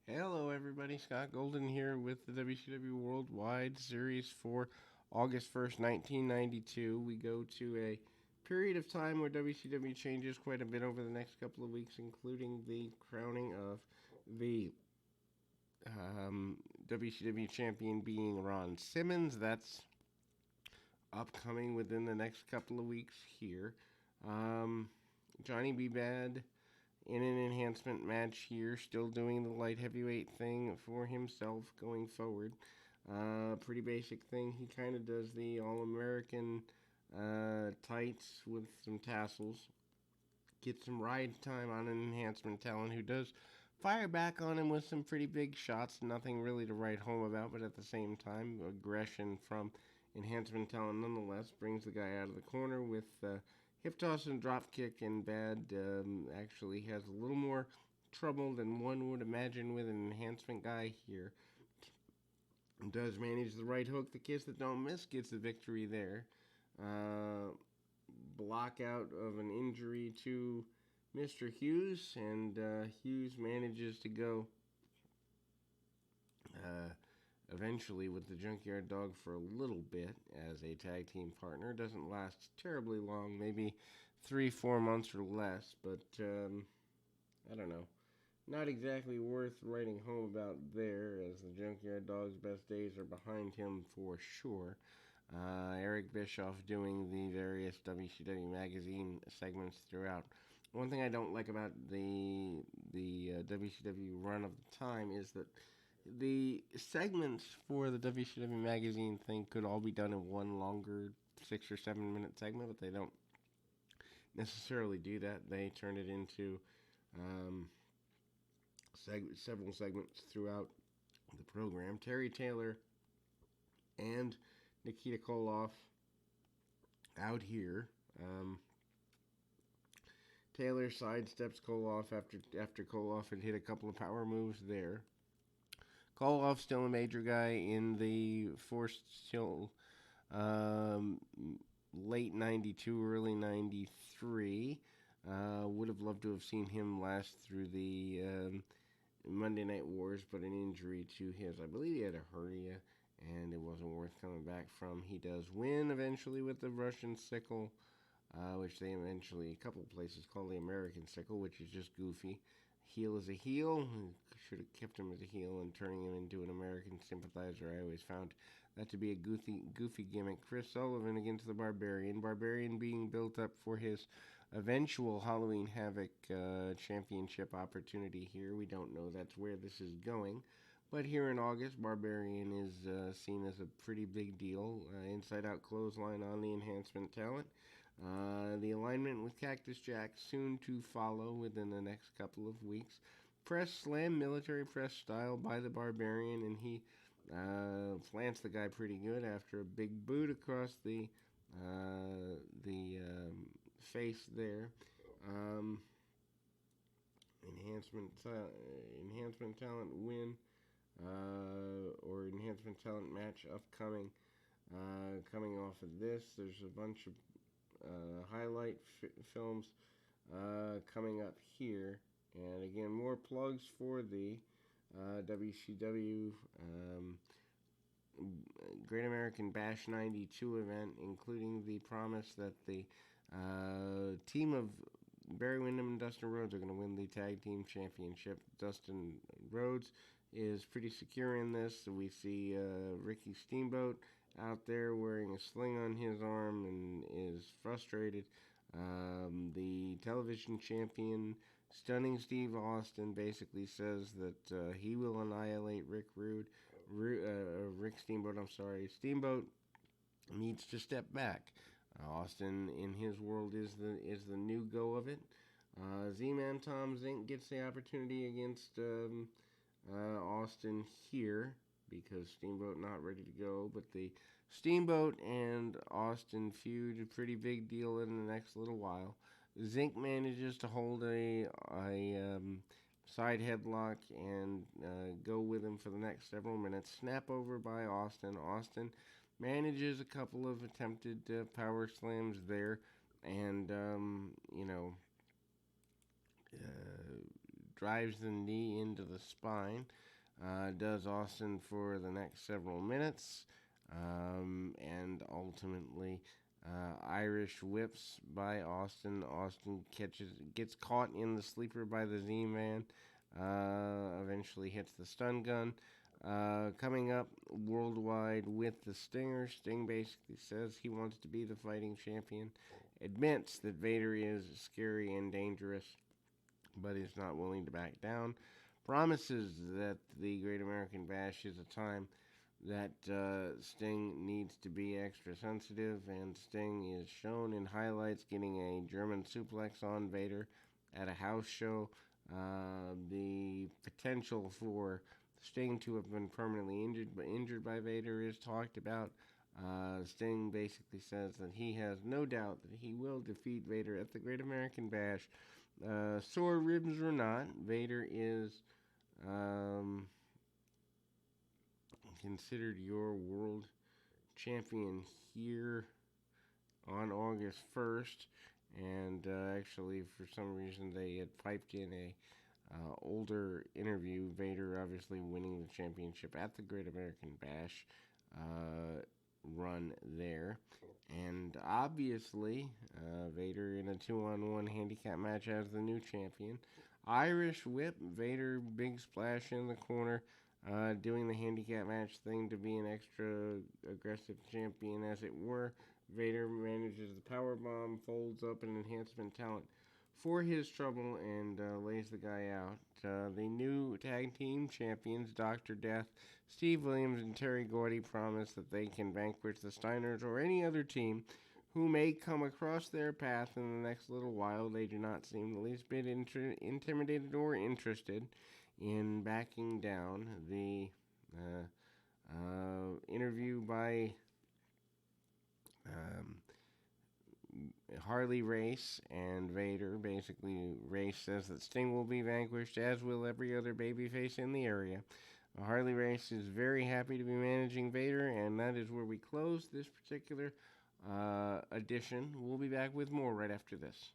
Hello, everybody. Scott Golden here with the WCW Worldwide Series for August 1st, 1992. We go to a period of time where WCW changes quite a bit over the next couple of weeks, including the crowning of the WCW champion being Ron Simmons. That's upcoming within the next couple of weeks here. Um, Johnny B. Bad in an enhancement match here, still doing the light heavyweight thing for himself going forward. Pretty basic thing. He kind of does the All American tights with some tassels. Gets some ride time on an enhancement talent who does fire back on him with some pretty big shots. Nothing really to write home about, but at the same time, aggression from enhancement talent nonetheless brings the guy out of the corner with hip toss and drop kick, and Bad actually has a little more trouble than one would imagine with an enhancement guy here. Does manage the right hook, the kiss that don't miss, gets the victory there. Uh, Block out of an injury to Mr. Hughes, and Hughes manages to go uh, eventually with the Junkyard Dog for a little bit as a tag team partner. Doesn't last terribly long, maybe 3-4 months or less, but I don't know. Not exactly worth writing home about there, as the Junkyard Dog's best days are behind him for sure. Eric Bischoff doing the various WCW magazine segments throughout. One thing I don't like about the WCW run of the time is that the segments for the WCW magazine thing could all be done in one longer 6 or 7 minute segment, but they don't necessarily do that. They turn it into um, several segments throughout the program. Terry Taylor and Nikita Koloff out here. Taylor sidesteps Koloff after Koloff had hit a couple of power moves there. Koloff's still a major guy in the forced till um, late 92, early 93. Would have loved to have seen him last through the Monday Night Wars, but an injury to his, I believe he had a hernia, and it wasn't worth coming back from. He does win eventually with the Russian sickle, which they eventually, a couple of places call the American sickle, which is just goofy. Heel is a heel. Should have kept him as a heel and turning him into an American sympathizer. I always found that to be a goofy gimmick. Chris Sullivan against the Barbarian. Barbarian being built up for his eventual Halloween Havoc championship opportunity here. We don't know that's where this is going. But here in August, Barbarian is seen as a pretty big deal. Inside out clothesline on the enhancement talent. The alignment with Cactus Jack soon to follow within the next couple of weeks. Press slam, military press style by the Barbarian, and he plants the guy pretty good after a big boot across the face there. Um, enhancement talent win or enhancement talent match upcoming. Coming off of this, there's a bunch of highlight films coming up here. And again, more plugs for the WCW Great American Bash 92 event, including the promise that the team of Barry Windham and Dustin Rhodes are going to win the tag team championship. Dustin Rhodes is pretty secure in this. We see Ricky Steamboat out there wearing a sling on his arm and is frustrated. The television champion, Stunning Steve Austin, basically says that he will annihilate Rick Rude. Rick Steamboat, I'm sorry. Steamboat needs to step back. Austin, in his world, is the new go of it. Z-Man Tom Zink gets the opportunity against Austin here because Steamboat not ready to go. But the Steamboat and Austin feud, a pretty big deal in the next little while. Zink manages to hold a side headlock and go with him for the next several minutes. Snap over by Austin. Austin manages a couple of attempted power slams there, and uh, drives the knee into the spine. Does Austin for the next several minutes, and ultimately Irish whips by Austin. Austin gets caught in the sleeper by the Z-Man. Eventually hits the stun gun. Coming up worldwide with the Stinger. Sting basically says he wants to be the fighting champion. Admits that Vader is scary and dangerous, but is not willing to back down. Promises that the Great American Bash is a time that Sting needs to be extra sensitive, and Sting is shown in highlights getting a German suplex on Vader at a house show. The potential for Sting to have been permanently injured by Vader is talked about. Sting basically says that he has no doubt that he will defeat Vader at the Great American Bash. Sore ribs or not, Vader is considered your world champion here on August 1st. And actually, for some reason, they had piped in a older interview. Vader obviously winning the championship at the Great American Bash run there. And obviously, Vader in a 2-on-1 handicap match as the new champion. Irish whip, Vader big splash in the corner, doing the handicap match thing to be an extra aggressive champion, as it were. Vader manages the power bomb, folds up an enhancement talent for his trouble, and lays the guy out. The new tag team champions, Dr. Death, Steve Williams, and Terry Gordy, promise that they can vanquish the Steiners or any other team who may come across their path in the next little while. They do not seem the least bit intimidated or interested in backing down. The interview by Harley Race and Vader. Basically, Race says that Sting will be vanquished, as will every other babyface in the area. Harley Race is very happy to be managing Vader, and that is where we close this particular edition. We'll be back with more right after this.